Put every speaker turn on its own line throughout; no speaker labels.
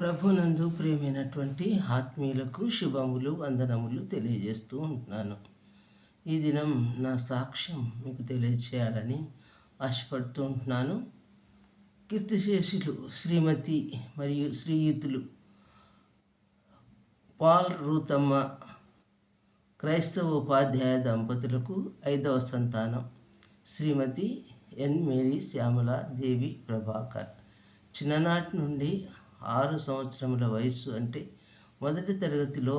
ప్రభునందు ప్రియమైనటువంటి ఆత్మీయులకు శుభములు వందనములు తెలియజేస్తూ ఉంటున్నాను. ఈ దినం నా సాక్ష్యం మీకు తెలియచేయాలని ఆశపడుతూ ఉంటున్నాను. కీర్తిశేషులు శ్రీమతి మరియు శ్రీయుతులు పాల్ రూతమ్మ క్రైస్తవ ఉపాధ్యాయ దంపతులకు 5వ సంతానం శ్రీమతి ఎన్ మేరీ శ్యామల దేవి ప్రభాకర్. చిన్ననాటి నుండి 6 సంవత్సరముల వయసు అంటే మొదటి తరగతిలో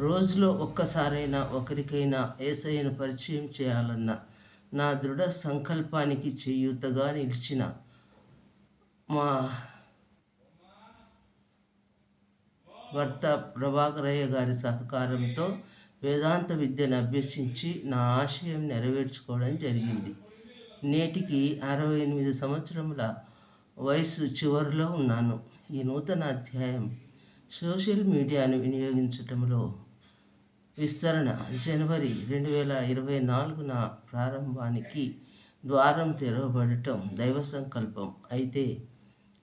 రోజులో ఒక్కసారైనా ఒకరికైనా యేసయ్యను పరిచయం చేయాలన్న నా దృఢ సంకల్పానికి చేయూతగా నిలిచిన మా భర్త ప్రభాకరయ్య గారి సహకారంతో వేదాంత విద్యను అభ్యసించి నా ఆశయం నెరవేర్చుకోవడం జరిగింది. నేటికి 68 సంవత్సరముల వయసు చివరిలో ఉన్నాను. ఈ నూతన అధ్యాయం సోషల్ మీడియాను వినియోగించటంలో విస్తరణ జనవరి 2024 ప్రారంభానికి ద్వారం తెరవబడటం దైవ సంకల్పం. అయితే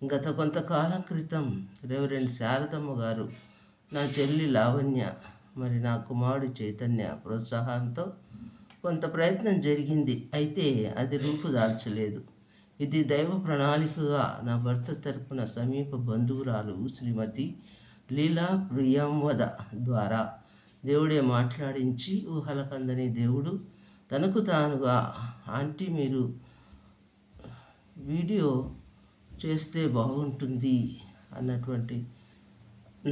గత కొంతకాలం క్రితం రెవరెండ్ శారదమ్మ గారు, నా చెల్లి లావణ్య, మరి నా కుమారుడు చైతన్య ప్రోత్సాహంతో కొంత ప్రయత్నం జరిగింది. అయితే అది రూపుదాల్చలేదు. ఇది దైవ ప్రణాళికగా నా భర్త తరపున సమీప బంధువురాలు శ్రీమతి లీలా ప్రియంవద ద్వారా దేవుడే మాట్లాడించి ఊహలకందని దేవుడు తనకు తానుగా, ఆంటీ మీరు వీడియో చేస్తే బాగుంటుంది అన్నటువంటి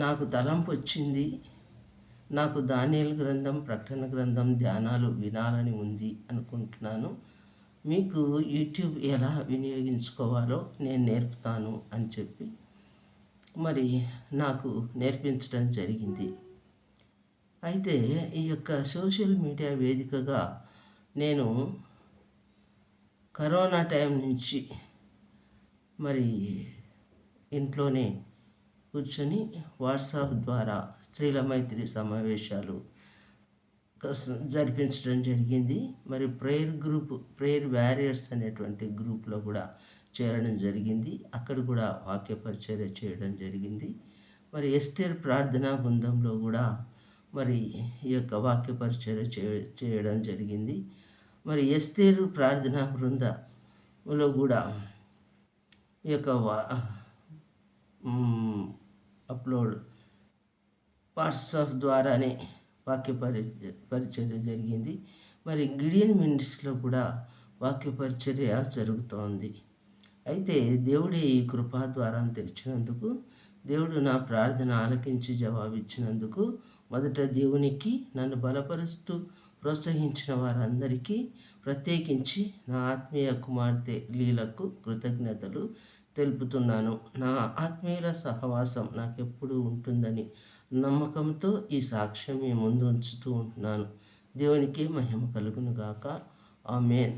నాకు తలంపు వచ్చింది. నాకు దానియేలు గ్రంథం, ప్రకటన గ్రంథం ధ్యానాలు వినాలని ఉంది అనుకుంటున్నాను. మీకు యూట్యూబ్ ఎలా వినియోగించుకోవాలో నేను నేర్పుతాను అని చెప్పి మరి నాకు నేర్పించడం జరిగింది. అయితే ఈ యొక్క సోషల్ మీడియా వేదికగా నేను కరోనా టైం నుంచి మరి ఇంట్లోనే కూర్చొని వాట్సాప్ ద్వారా స్త్రీల మైత్రి సమావేశాలు జరిపించడం జరిగింది. మరి ప్రేయర్ వారియర్స్ అనేటువంటి గ్రూప్లో కూడా చేరడం జరిగింది. అక్కడ కూడా వాక్య పరిచర్య చేయడం జరిగింది. మరి ఎస్తేర్ ప్రార్థనా బృందంలో కూడా మరి ఈ యొక్క వాక్య పరిచర్య చేయడం జరిగింది. మరి ఎస్తేరు ప్రార్థనా బృందంలో కూడా ఈ యొక్క అప్లోడ్ వాట్సాప్ ద్వారానే వాక్య పరిచర్య జరిగింది. మరి గిడియన్ మినిస్ట్రీలో కూడా వాక్య పరిచర్య జరుగుతోంది. అయితే దేవుడే ఈ కృపా ద్వారం తెరిచినందుకు, దేవుడు నా ప్రార్థన ఆలకించి జవాబిచ్చినందుకు మొదట దేవునికి, నన్ను బలపరుస్తూ ప్రోత్సహించిన వారందరికీ, ప్రత్యేకించి నా ఆత్మీయ కుమార్తె లీలకు కృతజ్ఞతలు తెలుపుతున్నాను. నా ఆత్మీయుల సహవాసం నాకెప్పుడు ఉంటుందని నమ్మకంతో ఈ సాక్ష్యం మీ ముందు ఉంచుతూ ఉంటున్నాను. దేవునికి మహిమ కలుగును గాక. ఆమేన్.